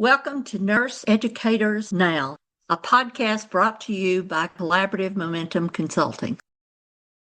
Welcome to Nurse Educators Now, a podcast brought to you by Collaborative Momentum Consulting.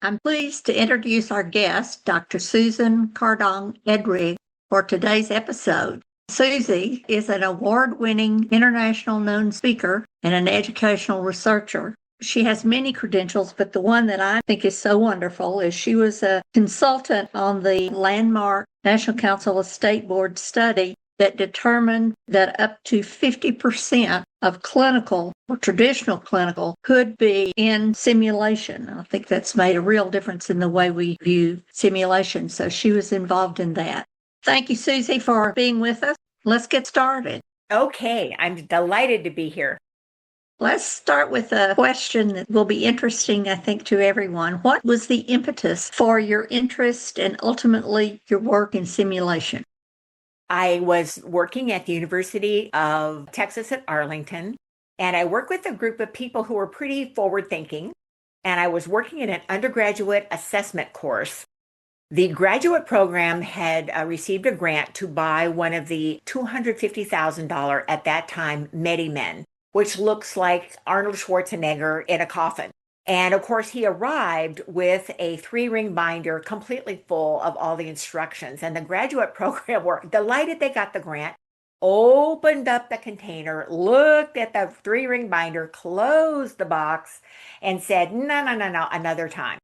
I'm pleased to introduce our guest, Dr. Suzan Kardong-Edgren, for today's episode. Susie is an award-winning, international known speaker and an educational researcher. She has many credentials, but the one that I think is so wonderful is she was a consultant on the landmark National Council of State Board study that determined that up to 50% of clinical or traditional clinical could be in simulation. I think that's made a real difference in the way we view simulation. So she was involved in that. Thank you, Susie, for being with us. Let's get started. Okay, I'm delighted to be here. Let's start with a question that will be interesting, I think, to everyone. What was the impetus for your interest and ultimately your work in simulation? I was working at the University of Texas at Arlington, and I worked with a group of people who were pretty forward-thinking, and I was working in an undergraduate assessment course. The graduate program had received a grant to buy one of the $250,000 at that time MediMen, which looks like Arnold Schwarzenegger in a coffin. And of course, he arrived with a 3-ring binder completely full of all the instructions. And the graduate program were delighted they got the grant, opened up the container, looked at the 3-ring binder, closed the box, and said, no, another time.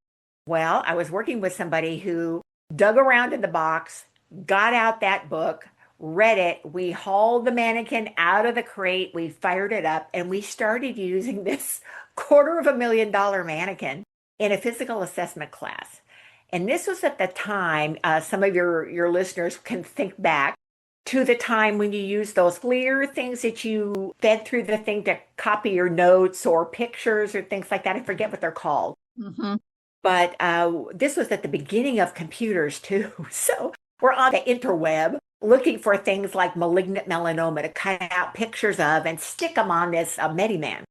Well, I was working with somebody who dug around in the box, got out that book, read it. We hauled the mannequin out of the crate. We fired it up and we started using this $250,000 mannequin in a physical assessment class. And this was at the time, some of your listeners can think back to the time when you used those clear things that you fed through the thing to copy your notes or pictures or things like that. I forget what they're called. Mm-hmm. But this was at the beginning of computers too. So we're on the interweb looking for things like malignant melanoma to cut out pictures of and stick them on this MediMen.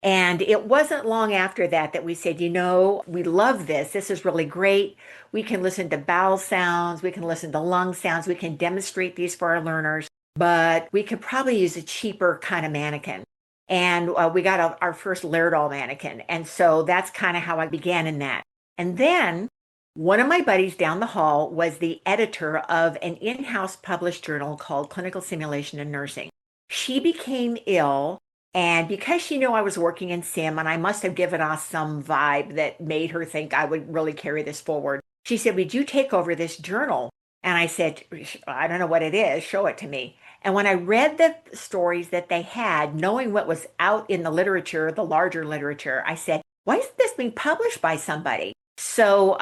And it wasn't long after that we said, we love this. This is really great. We can listen to bowel sounds. We can listen to lung sounds. We can demonstrate these for our learners, but we could probably use a cheaper kind of mannequin. And we got our first Laerdal mannequin. And so that's kind of how I began in that. And then one of my buddies down the hall was the editor of an in-house published journal called Clinical Simulation in Nursing. She became ill, and because she knew I was working in sim, and I must have given off some vibe that made her think I would really carry this forward, she said, would you take over this journal? And I said, I don't know what it is. Show it to me. And when I read the stories that they had, knowing what was out in the literature, the larger literature, I said, why isn't this being published by somebody? So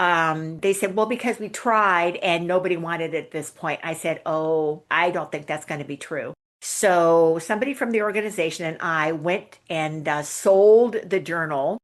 they said, well, because we tried and nobody wanted it at this point. I said, oh, I don't think that's going to be true. So somebody from the organization and I went and sold the journal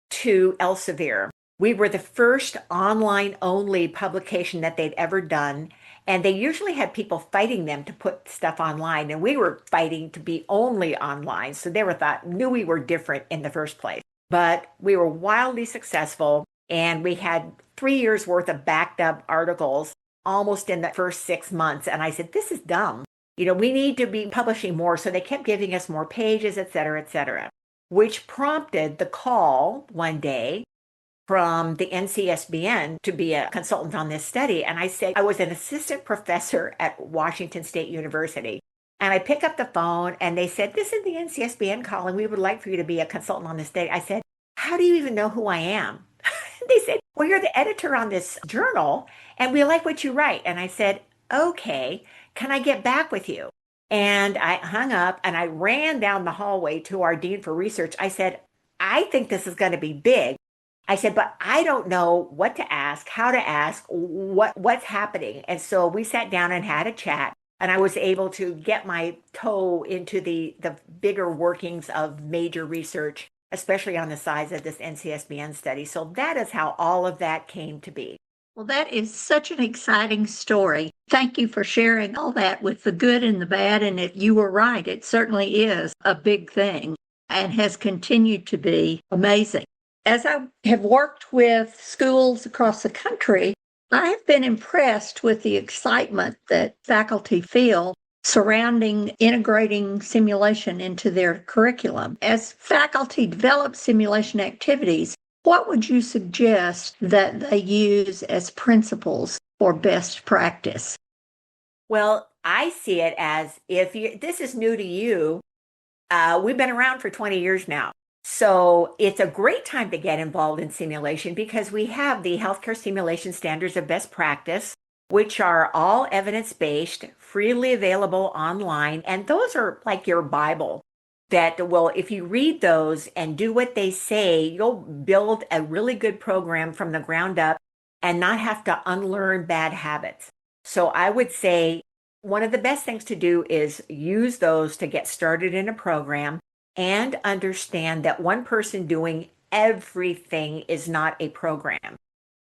to Elsevier. We were the first online only publication that they'd ever done. And they usually had people fighting them to put stuff online. And we were fighting to be only online. So they knew we were different in the first place. But we were wildly successful. And we had 3 years worth of backed up articles almost in the first 6 months. And I said, this is dumb. We need to be publishing more. So they kept giving us more pages, et cetera, which prompted the call one day from the NCSBN to be a consultant on this study. And I said, I was an assistant professor at Washington State University. And I pick up the phone and they said, this is the NCSBN calling. We would like for you to be a consultant on this study. I said, how do you even know who I am? They said, well, you're the editor on this journal and we like what you write. And I said, okay, can I get back with you? And I hung up and I ran down the hallway to our dean for research. I said, I think this is going to be big. I said, but I don't know what to ask, how to ask, what's happening. And so we sat down and had a chat. And I was able to get my toe into the bigger workings of major research, especially on the size of this NCSBN study. So that is how all of that came to be. Well, that is such an exciting story. Thank you for sharing all that with the good and the bad. And if you were right, it certainly is a big thing and has continued to be amazing. As I have worked with schools across the country, I have been impressed with the excitement that faculty feel surrounding integrating simulation into their curriculum. As faculty develop simulation activities, what would you suggest that they use as principles for best practice? Well, I see it as if this is new to you, we've been around for 20 years now. So it's a great time to get involved in simulation because we have the healthcare simulation standards of best practice, which are all evidence-based, freely available online. And those are like your Bible that will, if you read those and do what they say, you'll build a really good program from the ground up and not have to unlearn bad habits. So I would say one of the best things to do is use those to get started in a program and understand that one person doing everything is not a program.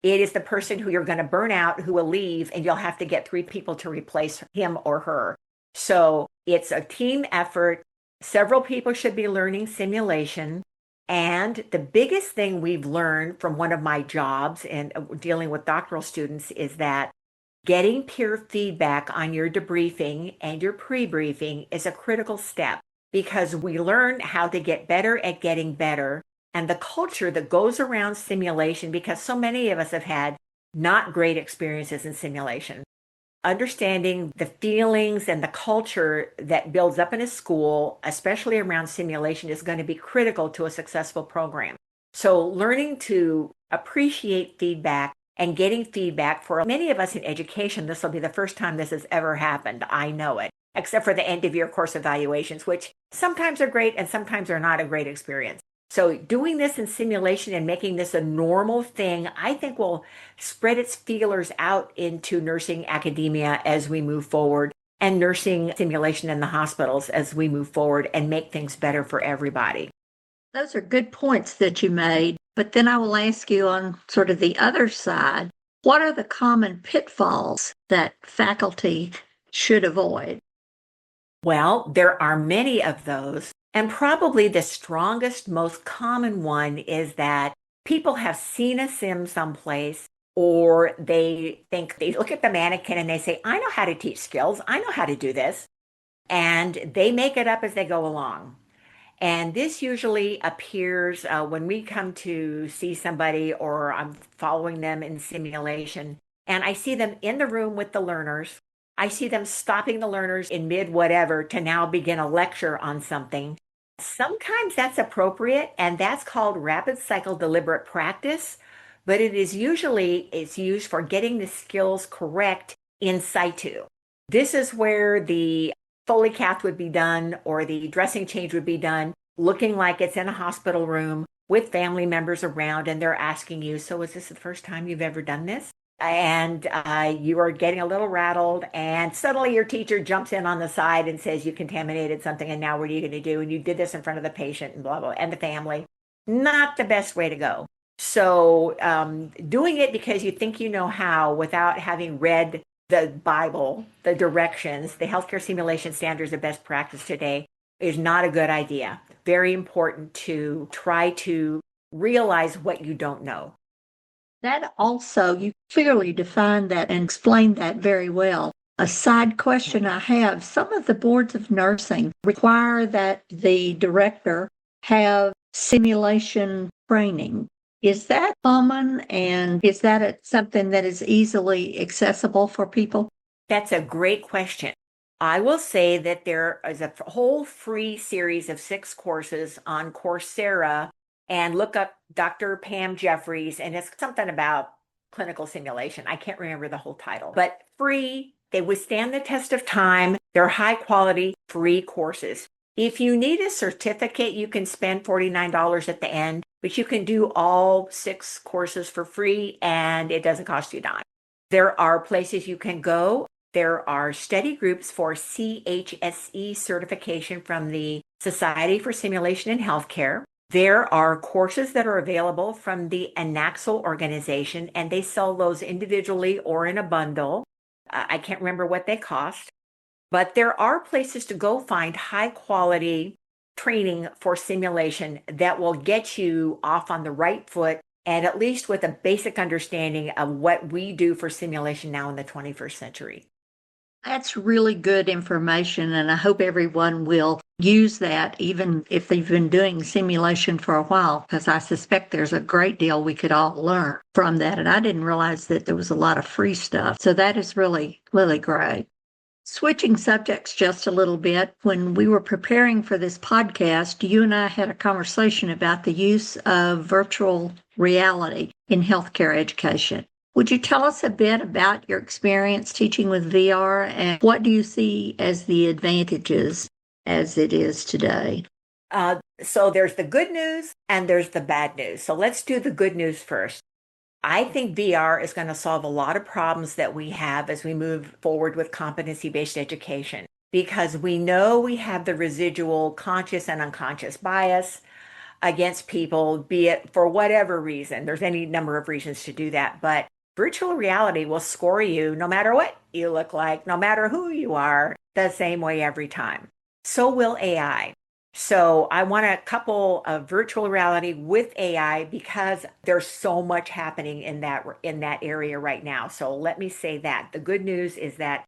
It is the person who you're going to burn out, who will leave, and you'll have to get 3 people to replace him or her. So it's a team effort. Several people should be learning simulation. And the biggest thing we've learned from one of my jobs and dealing with doctoral students is that getting peer feedback on your debriefing and your pre-briefing is a critical step because we learn how to get better at getting better and the culture that goes around simulation, because so many of us have had not great experiences in simulation. Understanding the feelings and the culture that builds up in a school, especially around simulation, is going to be critical to a successful program. So learning to appreciate feedback and getting feedback, for many of us in education, this will be the first time this has ever happened. I know it, except for the end of year course evaluations, which sometimes are great and sometimes are not a great experience. So doing this in simulation and making this a normal thing, I think will spread its feelers out into nursing academia as we move forward and nursing simulation in the hospitals as we move forward and make things better for everybody. Those are good points that you made, but then I will ask you on sort of the other side, what are the common pitfalls that faculty should avoid? Well, there are many of those. And probably the strongest, most common one is that people have seen a sim someplace, or they think they look at the mannequin and they say, I know how to teach skills. I know how to do this. And they make it up as they go along. And this usually appears when we come to see somebody or I'm following them in simulation and I see them in the room with the learners. I see them stopping the learners in mid whatever to now begin a lecture on something. Sometimes that's appropriate, and that's called rapid cycle deliberate practice, but it's used for getting the skills correct in situ. This is where the Foley cath would be done or the dressing change would be done, looking like it's in a hospital room with family members around, and they're asking you, so is this the first time you've ever done this? And you are getting a little rattled, and suddenly your teacher jumps in on the side and says you contaminated something, and now what are you going to do? And you did this in front of the patient and blah, blah, and the family. Not the best way to go. So doing it because you think you know how without having read the Bible, the directions, the healthcare simulation standards of best practice today is not a good idea. Very important to try to realize what you don't know. That also, you clearly defined that and explained that very well. A side question I have, some of the boards of nursing require that the director have simulation training. Is that common, and is that something that is easily accessible for people? That's a great question. I will say that there is a whole free series of 6 courses on Coursera, and look up Dr. Pam Jeffries, and it's something about clinical simulation. I can't remember the whole title, but free. They withstand the test of time. They're high quality, free courses. If you need a certificate, you can spend $49 at the end, but you can do all 6 courses for free and it doesn't cost you a dime. There are places you can go. There are study groups for CHSE certification from the Society for Simulation in Healthcare. There are courses that are available from the Anaxel organization, and they sell those individually or in a bundle. I can't remember what they cost, but there are places to go find high quality training for simulation that will get you off on the right foot and at least with a basic understanding of what we do for simulation now in the 21st century. That's really good information, and I hope everyone will use that even if they've been doing simulation for a while, because I suspect there's a great deal we could all learn from that. And I didn't realize that there was a lot of free stuff. So that is really, really great. Switching subjects just a little bit, when we were preparing for this podcast, you and I had a conversation about the use of virtual reality in healthcare education. Would you tell us a bit about your experience teaching with VR and what do you see as the advantages as it is today? So there's the good news and there's the bad news. So let's do the good news first. I think VR is going to solve a lot of problems that we have as we move forward with competency-based education because we know we have the residual conscious and unconscious bias against people, be it for whatever reason. There's any number of reasons to do that, but virtual reality will score you no matter what you look like, no matter who you are, the same way every time. So will AI. So I want to couple virtual reality with AI because there's so much happening in that area right now. So let me say that. The good news is that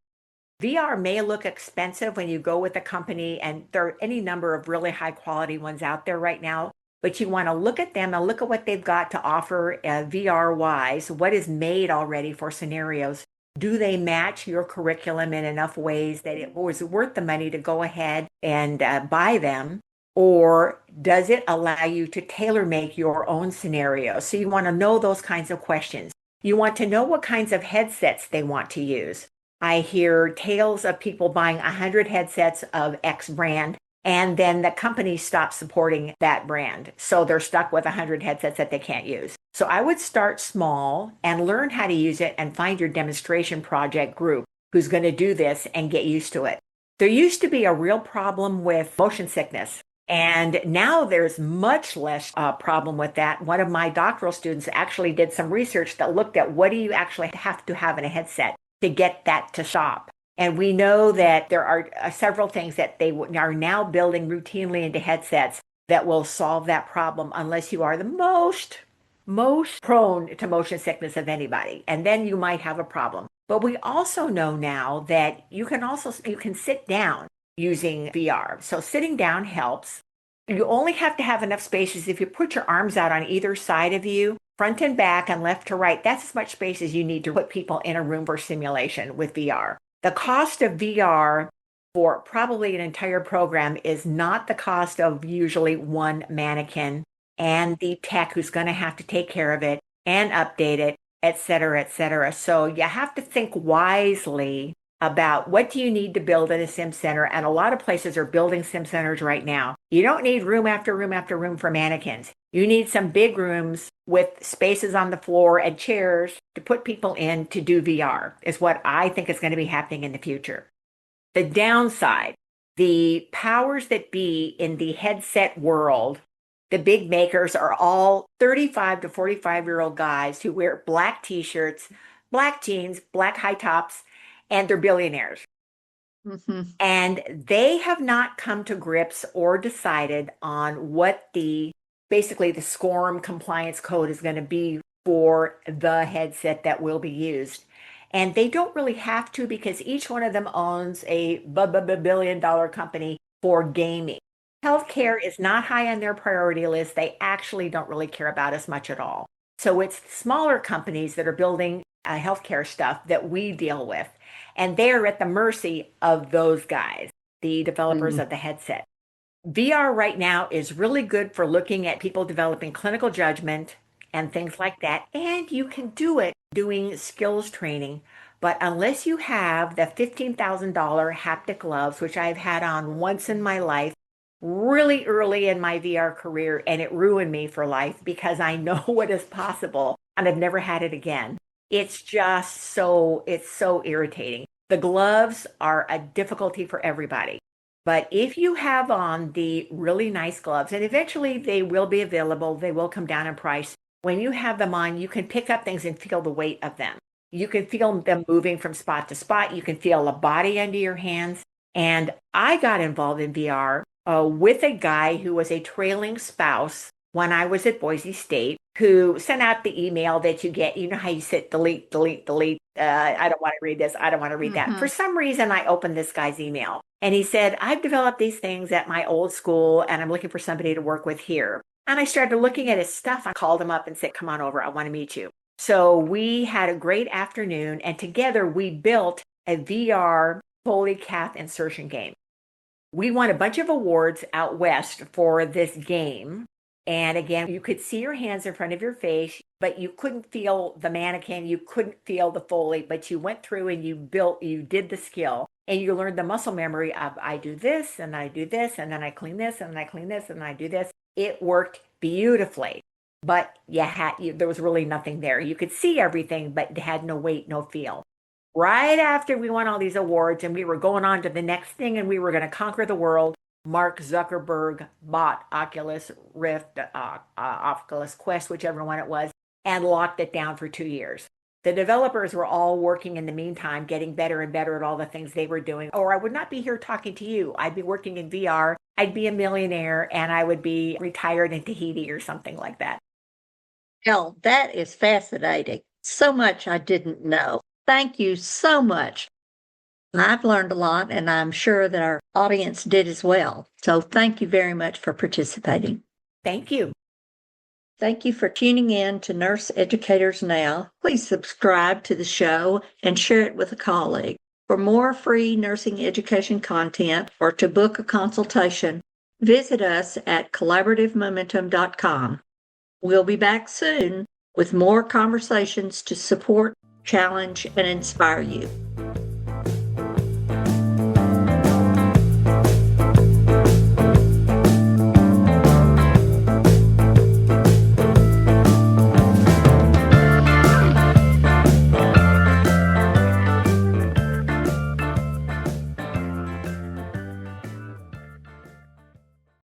VR may look expensive when you go with a company, and there are any number of really high quality ones out there right now. But you want to look at them and look at what they've got to offer VR wise, what is made already for scenarios. Do they match your curriculum in enough ways that it was worth the money to go ahead and buy them? Or does it allow you to tailor make your own scenario? So you want to know those kinds of questions. You want to know what kinds of headsets they want to use. I hear tales of people buying 100 headsets of X brand, and then the company stops supporting that brand. So they're stuck with 100 headsets that they can't use. So I would start small and learn how to use it and find your demonstration project group who's going to do this and get used to it. There used to be a real problem with motion sickness. And now there's much less problem with that. One of my doctoral students actually did some research that looked at what do you actually have to have in a headset to get that to stop. And we know that there are several things that they are now building routinely into headsets that will solve that problem unless you are the most prone to motion sickness of anybody. And then you might have a problem. But we also know now that you can sit down using VR. So sitting down helps. You only have to have enough spaces if you put your arms out on either side of you, front and back and left to right. That's as much space as you need to put people in a room for simulation with VR. The cost of VR for probably an entire program is not the cost of usually one mannequin and the tech who's going to have to take care of it and update it, et cetera, et cetera. So you have to think wisely about what do you need to build in a sim center. And a lot of places are building sim centers right now. You don't need room after room after room for mannequins. You need some big rooms with spaces on the floor and chairs to put people in to do VR is what I think is going to be happening in the future. The downside, the powers that be in the headset world, the big makers are all 35 to 45-year-old guys who wear black t-shirts, black jeans, black high tops, and they're billionaires. Mm-hmm. And they have not come to grips or decided on what basically the SCORM compliance code is going to be for the headset that will be used. And they don't really have to because each one of them owns a billion-dollar company for gaming. Healthcare is not high on their priority list. They actually don't really care about us much at all. So it's smaller companies that are building healthcare stuff that we deal with. And they are at the mercy of those guys, the developers of the headset. VR right now is really good for looking at people developing clinical judgment and things like that. And you can do it doing skills training. But unless you have the $15,000 haptic gloves, which I've had on once in my life, really early in my VR career, and it ruined me for life because I know what is possible and I've never had it again. It's so irritating. The gloves are a difficulty for everybody. But if you have on the really nice gloves, and eventually they will be available, they will come down in price. When you have them on, you can pick up things and feel the weight of them. You can feel them moving from spot to spot. You can feel a body under your hands. And I got involved in VR with a guy who was a trailing spouse when I was at Boise State. who sent out the email that you get. You know how you sit delete, delete, delete. I don't want to read this. I don't want to read that. For some reason, I opened this guy's email and he said, I've developed these things at my old school and I'm looking for somebody to work with here. And I started looking at his stuff. I called him up and said, come on over. I want to meet you. So we had a great afternoon and together we built a VR Foley cath insertion game. We won a bunch of awards out west for this game. And again, you could see your hands in front of your face, but you couldn't feel the mannequin. You couldn't feel the Foley, but you went through and you did the skill and you learned the muscle memory of I do this and I do this and then I clean this and I clean this and I do this. It worked beautifully, but there was really nothing there. You could see everything, but it had no weight, no feel. Right after we won all these awards and we were going on to the next thing and we were going to conquer the world, Mark Zuckerberg bought Oculus Rift, Oculus Quest, whichever one it was, and locked it down for 2 years. The developers were all working in the meantime, getting better and better at all the things they were doing. Or I would not be here talking to you. I'd be working in VR. I'd be a millionaire and I would be retired in Tahiti or something like that. Well, that is fascinating. So much I didn't know. Thank you so much. I've learned a lot, and I'm sure that our audience did as well. So thank you very much for participating. Thank you. Thank you for tuning in to Nurse Educators Now. Please subscribe to the show and share it with a colleague. For more free nursing education content or to book a consultation, visit us at collaborativemomentum.com. We'll be back soon with more conversations to support, challenge, and inspire you.